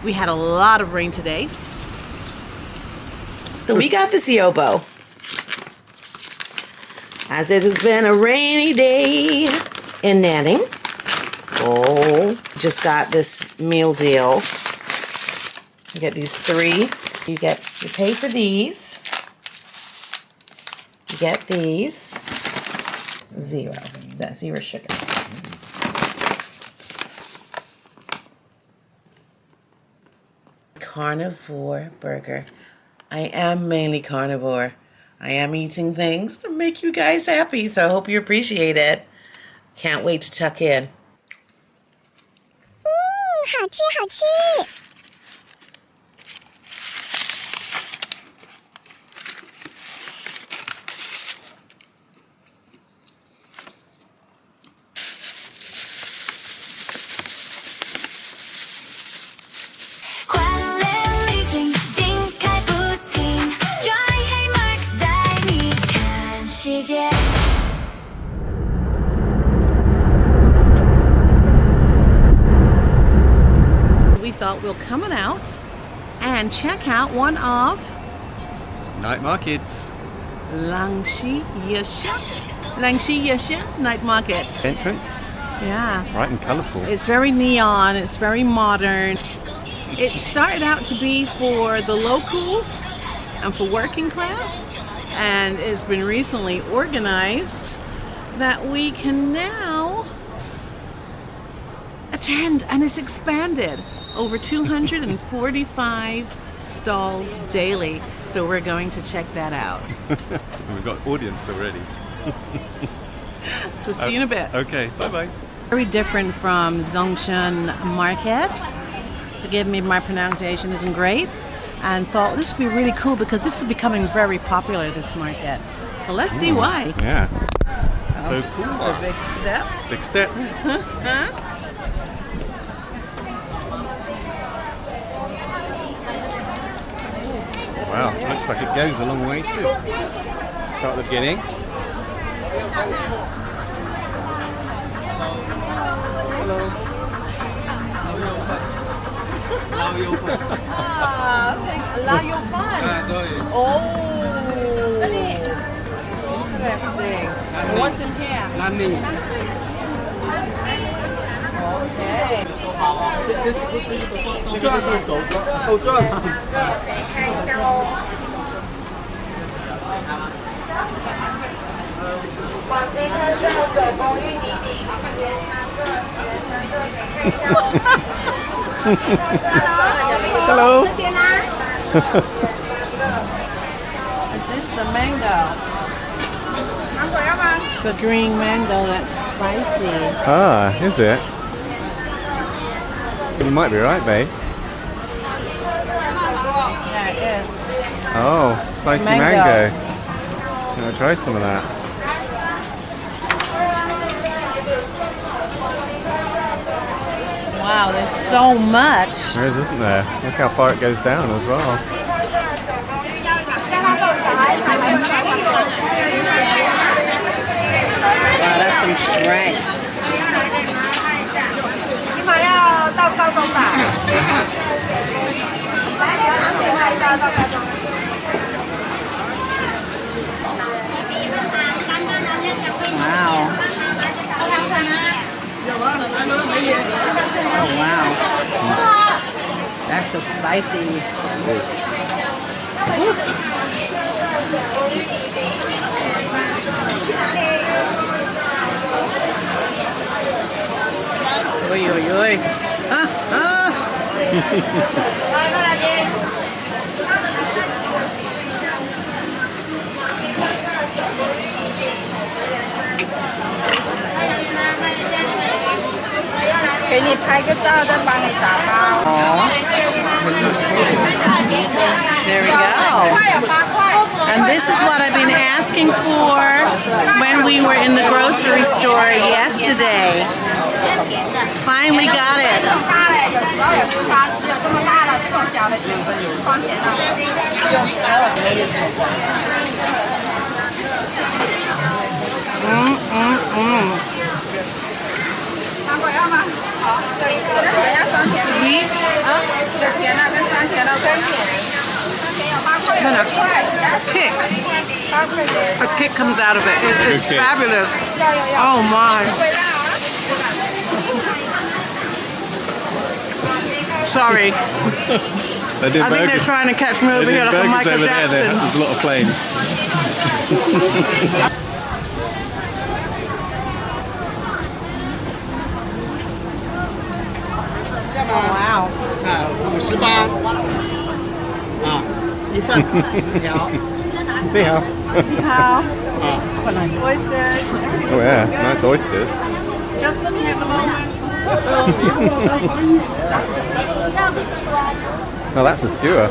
We had a lot of rain today. So we got the Siobo. As it has been a rainy day in Nanning. Oh, just got this meal deal. You get these 3. You pay for these. You get these. 0. Is that 0 sugar? Carnivore burger. I am mainly carnivore. I am eating things to make you guys happy, so I hope you appreciate it. Can't wait to tuck in. 好吃好吃。快乐旅程精彩不停，转黑 Mark 带你看世界。 We thought we'll come on out and check out one of Night markets. Langxi night market. Entrance. Yeah. Bright and colourful. It's very neon, it's very modern. It started out to be for the locals and for working class, and it's been recently organized that we can now attend, and it's expanded. Over 245 stalls daily, so we're going to check that out. We've got audience already. So see you in a bit. Okay, bye-bye. Very different from Zhongshan markets. Forgive me, my pronunciation isn't great. And thought this would be really cool because this is becoming very popular, this market. So let's see why. Yeah. So cool. It's a big step. Big step. Wow, looks like it goes a long way too. Start at the beginning. Hello. Allow your fun. Oh, interesting. What's in here? Nanning. Okay. Hello. Is this the mango? The green mango that's spicy. Ah, is it? You might be right, babe. Yeah, it is. Oh, spicy Mango. mango. I'm gonna try some of that. Wow, there's so much. There is, isn't there? Look how far it goes down as well. Wow, that's some strength. Wow. Oh, wow. That's so spicy. Oi, oi, oi. Ah, ah. There we go. And this is what I've been asking for when we were in the grocery store yesterday. Finally got it. Sweet. then a kick. A kick comes out of it. It's kick. fabulous. Oh my. Sorry. They did I think they're trying to catch me over here like a Michael Jackson. There's a lot of flames. Oh wow. 58啊，一份10条。See how? How? What nice oysters. Oh yeah, nice oysters. Just looking at the moment. Oh, that's a skewer.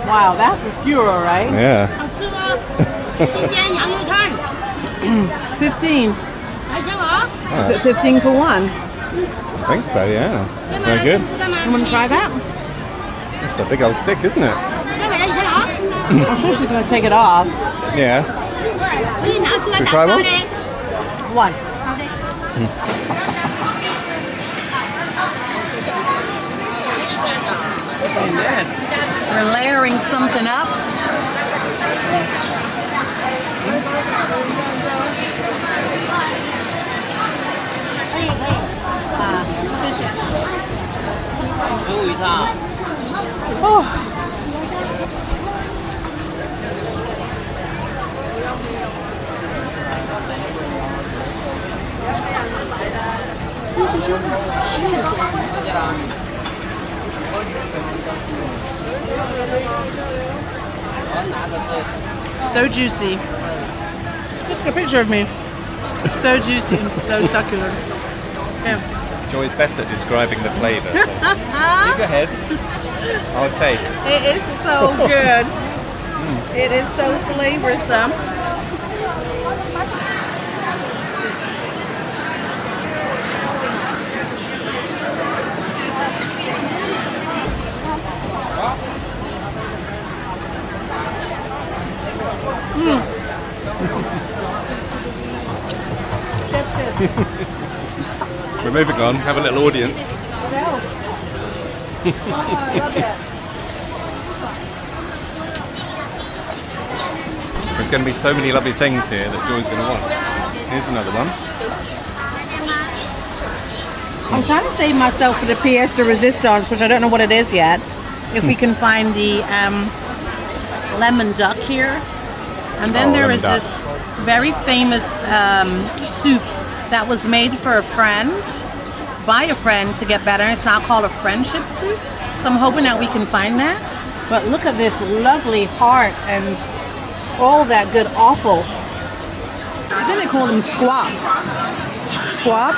Wow, that's a skewer, right? Yeah. 好吃的新鲜羊肉串， 15. 来吃我。 Is it 15 for one? I think so, yeah. Very good. You want to try that? It's a big old stick, isn't it? 要买来吃好， I'm sure she's going to take it off. Yeah. 可以拿出来 You 打 try 包 one? 嘞。 One. 好的。 We're layering something up. So juicy. Just take a picture of me. So juicy and so succulent. Yeah. Joy's best at describing the flavour. So. You go ahead. I'll taste. It is so good. It is so flavorsome. We're moving on. Have a little audience. There's going to be so many lovely things here that Joy's going to want. Here's another one. I'm trying to save myself for the pièce de resistance, which I don't know what it is yet. If we can find the lemon duck here. And then Oh, there lemon is duck. this very famous soup that was made for a friend, by a friend to get better. It's now called a friendship soup. So I'm hoping that we can find that. But look at this lovely heart and all that good offal. I think they call them squab. Squab?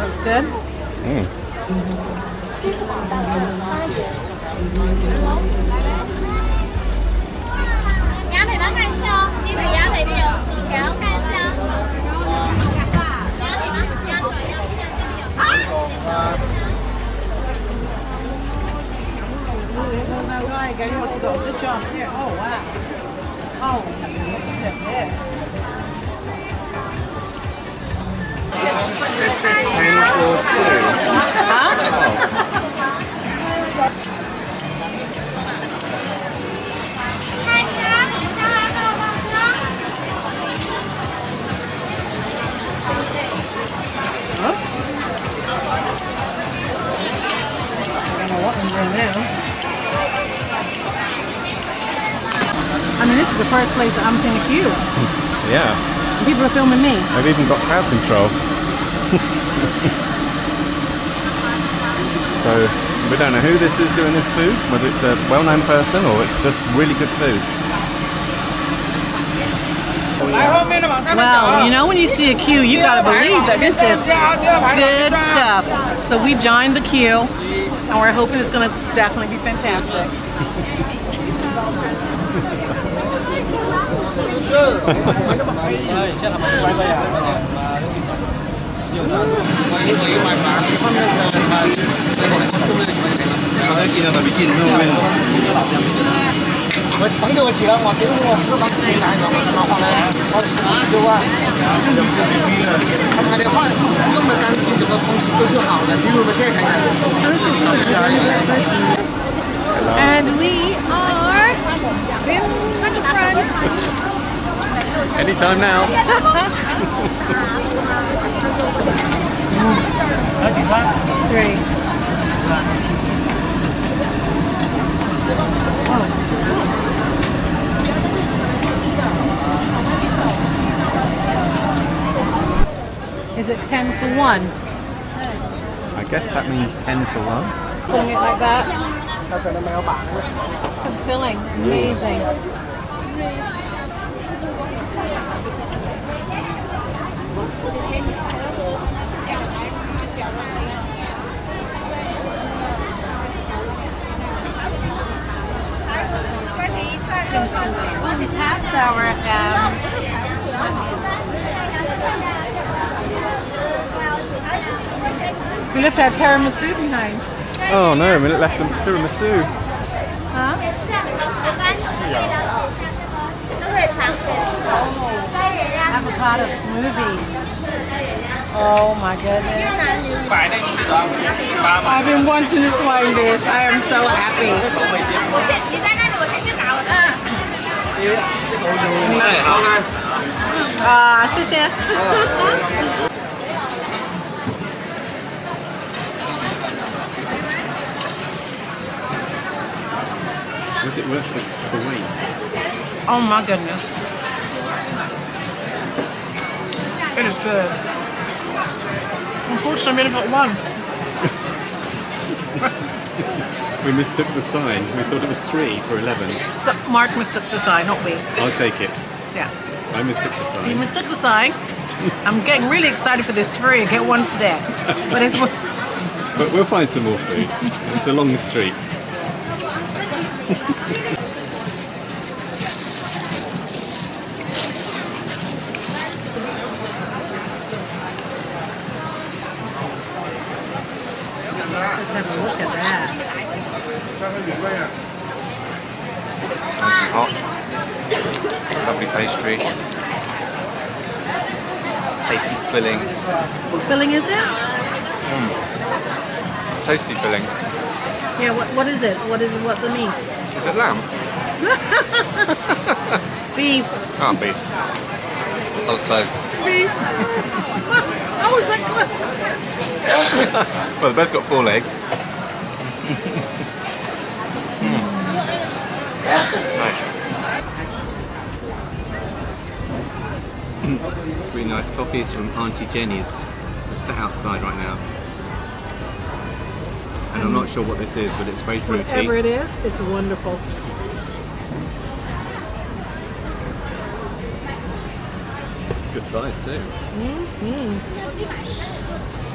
Looks good. Good job here. Oh wow. Oh, look at this. This 10 for 2. Huh? I don't know what I'm doing now. I mean, this is the first place that I'm seeing a queue. Yeah. And people are filming me. I've even got crowd control. So we don't know who this is doing this food, whether it's a well-known person or it's just really good food. Well, you know when you see a queue, you gotta believe that this is good stuff. So we joined the queue, and we're hoping it's gonna definitely be fantastic. 我等着我起来，我等着我吃饭可以来，我这老话呢，我10万，他们还得换，用的干净，这个东西都是好的。比如我们现在看看，And we are in the front. Anytime now. Three. Is it 10 for one? I guess that means 10 for 1. Putting it like that. Filling. Amazing. Pasta we left our tiramisu behind. Oh no, we left them tiramisu. Huh? Avocado smoothie. Oh my goodness. I've been wanting to swing this. I am so happy. Ah, 谢谢。Was it worth the wait? Oh my goodness. It is good. Unfortunately, I only got one. We mistook the sign. We thought it was 3 for 11. So Mark mistook the sign, not we. I'll take it. Yeah. I mistook the You sign. mistook the sign. I'm getting really excited for this free. Get one step. But it's But we'll find some more food. It's a long street. Let's have a look at that. Nice and hot. Lovely pastry. Tasty filling. What filling is it? Tasty filling. Yeah, what is it? What is the meat? Is it lamb? Beef. Oh, beef. That was close. Beef. How was that close? Well, they both got 4 legs. Really nice coffees from Auntie Jenny's. They're set outside right now. And I'm not sure what this is, but it's very fruity. Whatever it is, it's wonderful. It's good size too.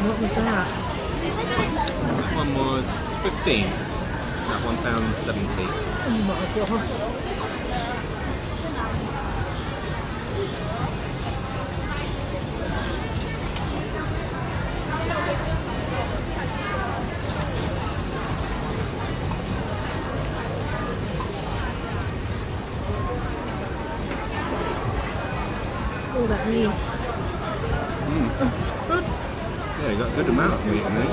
What was that? That one was 15. That £1.70. Oh my god. Oh, that meat. Yeah, you got a good amount of meat in there.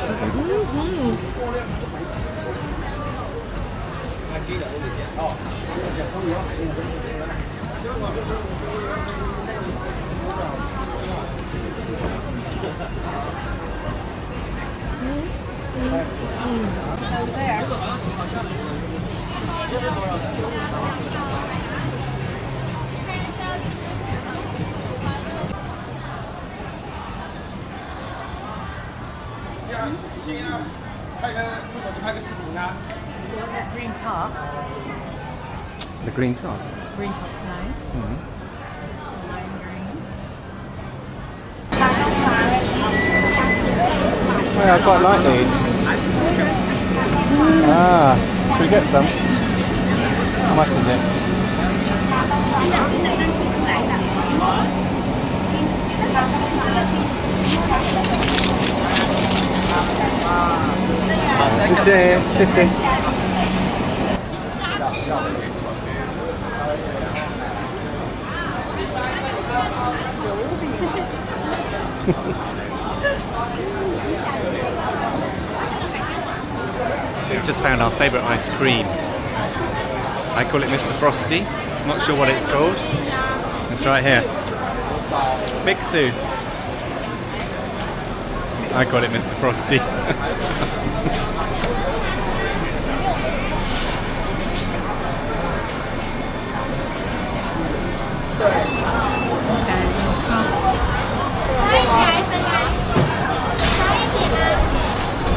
Green top. The green top. Green top's nice. Lime green. Yeah, I quite like these. Ah, should we get some? How much is it? We've just found our favourite ice cream. I call it Mr. Frosty. Not sure what it's called. It's right here. Mixu. I call it Mr. Frosty.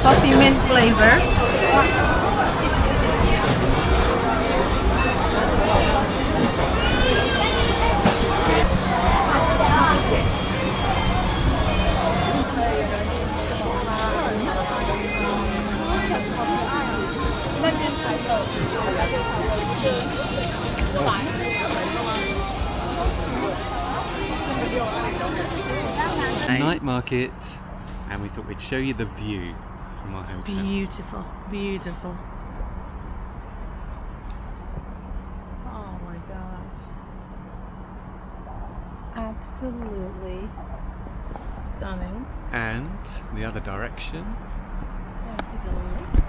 Coffee mint flavor. Night market, and we thought we'd show you the view from our hotel. Beautiful, beautiful. Oh my gosh. Absolutely stunning. And the other direction. That's a good lake.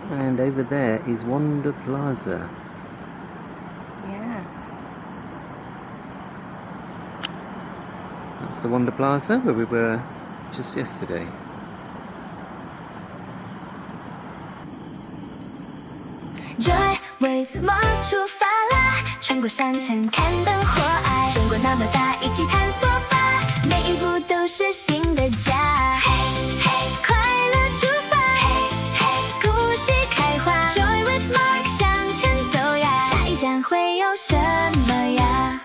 And over there is Wonder Plaza. Yes. That's the Wonder Plaza where we were just yesterday. Joy 为怎么出发啦？穿过山城看灯或爱，中国那么大，一起探索吧，每一步都是新的家。嘿嘿，快乐出发，嘿嘿，故事开花。Joy with Mark 向前走呀，下一站会有什么呀？